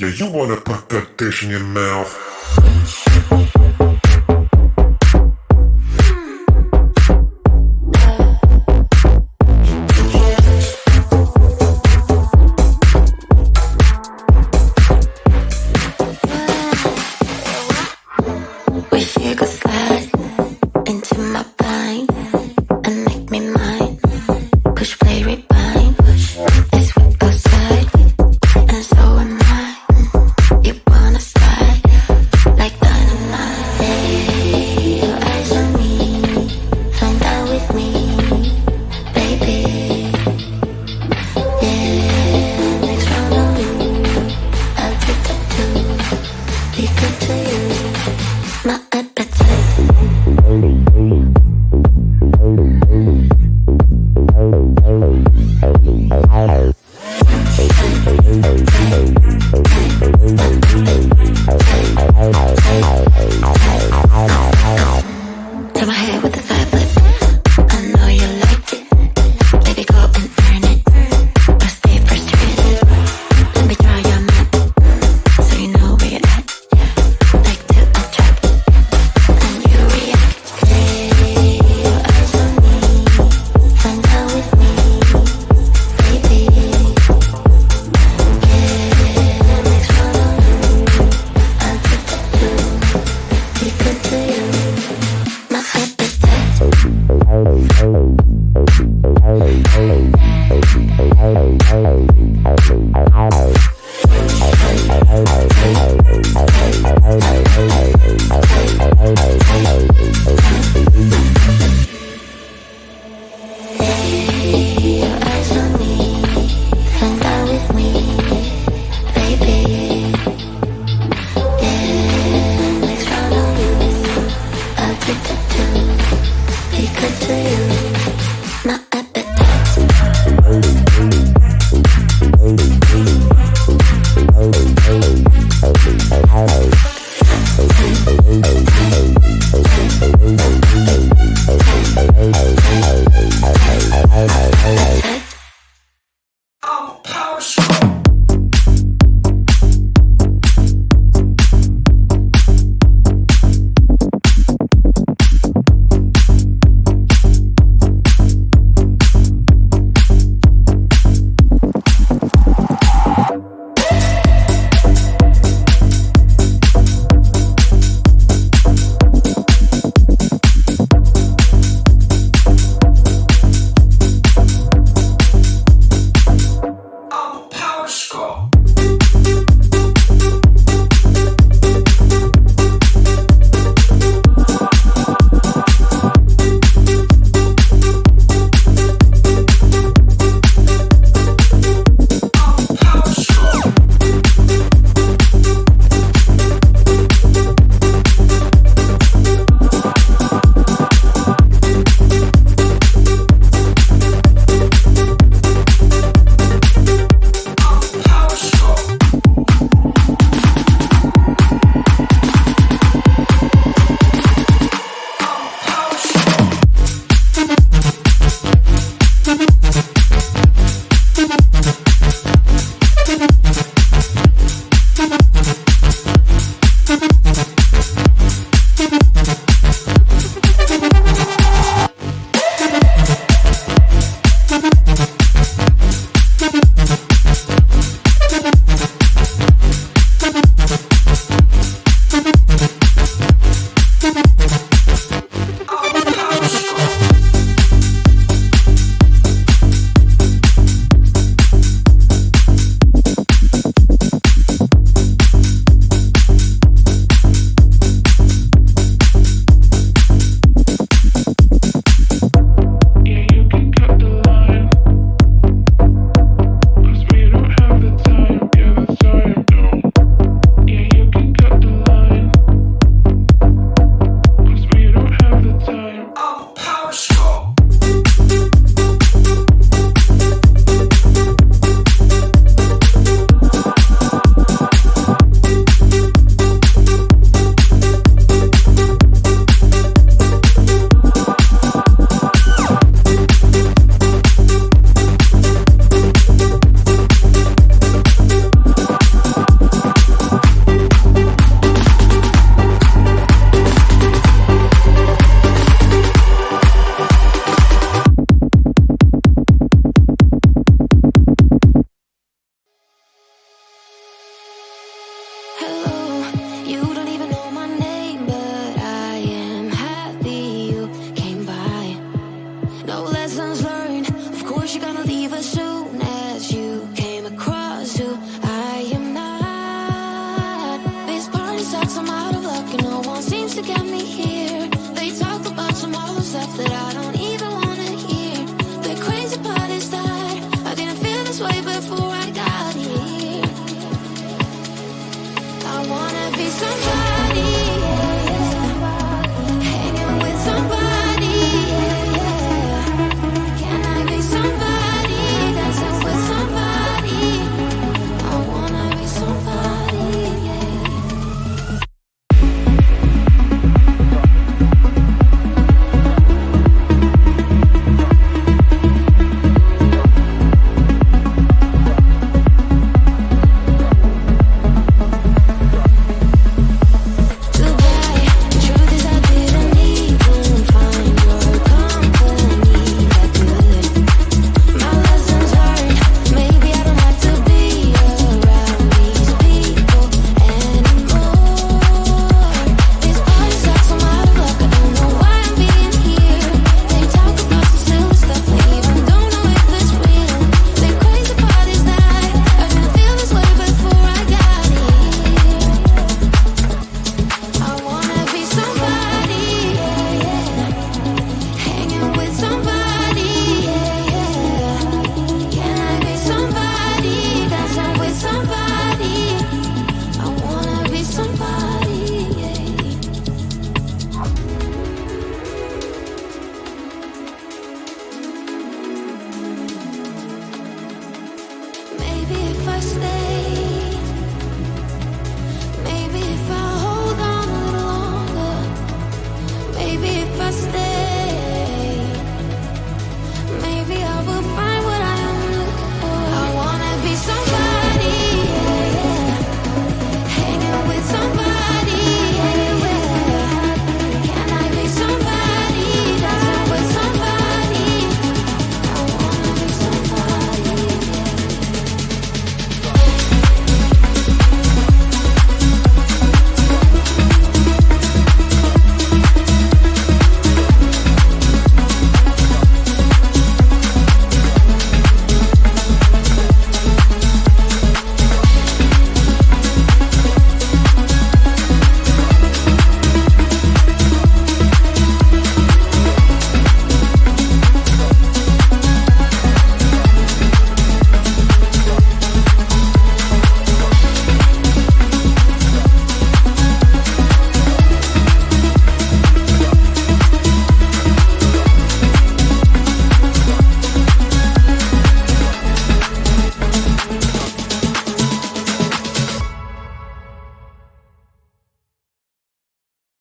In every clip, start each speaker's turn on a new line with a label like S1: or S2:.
S1: Yeah, you wanna put that dish in your mouth.
S2: Wish you could slide into my mind and make me mine. Push play rewind. Let's whip outside, and so am I. You wanna slide like dynamite. I stay, maybe if I hold on a little longer, maybe if I stay, maybe I will find what I am looking for. I wanna be somebody, yeah, yeah. Hanging with somebody, yeah, yeah. Can I be somebody, dancing with somebody? I wanna be somebody, yeah.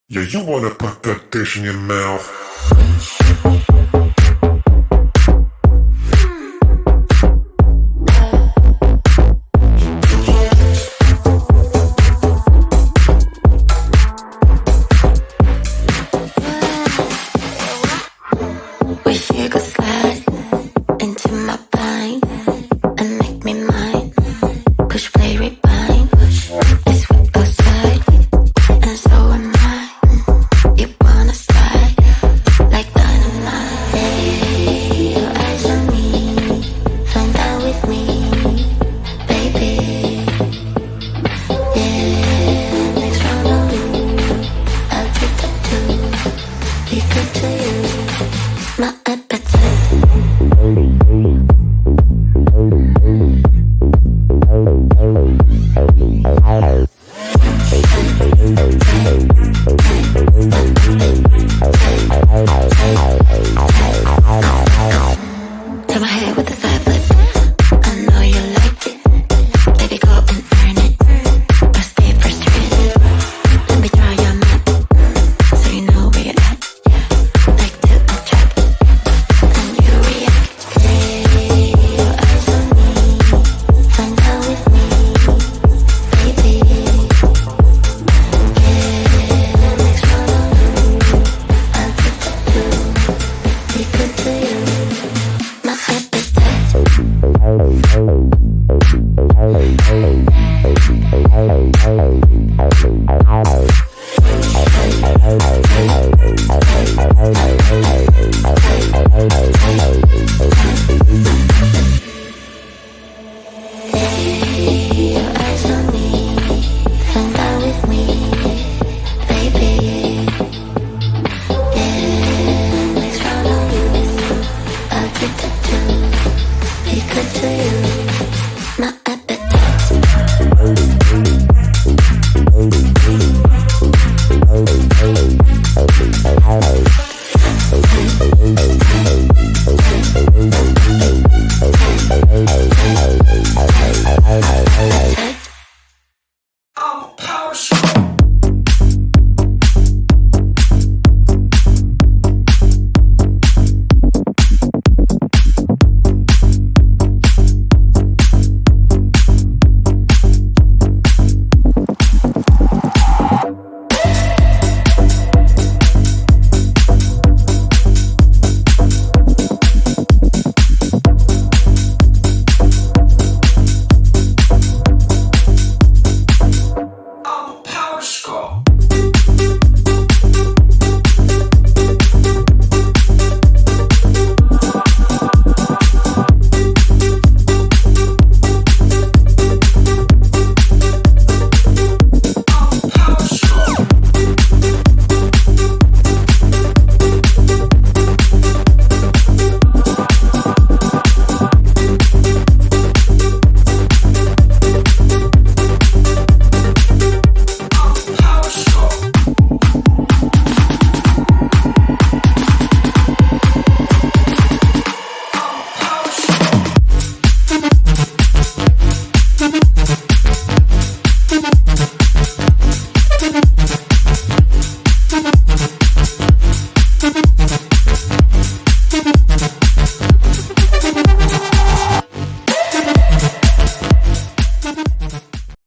S1: Yeah, you wanna put that dish in your mouth.
S2: Wish you could slide into my mind and make me mine. Push play rewind. It's sweet outside, and so am I. You wanna slide like dynamite. Lay your eyes on me, find out with me, baby. Yeah, next round on you, I'll take that too. Be good to you, my appetite. Turn my hair with a side flip. I know you like it. Baby, go and earn it. Or stay frustrated. Let me draw your map, so you know where you're at. Like to a trap, and you react. Lay your eyes on me, find out with me, baby. Yeah, next round on you, I'll get that too. Be good to you, my appetite. Lay your eyes on me, find out with me, baby. Yeah, next round on you, I'll get that too. Be good to you.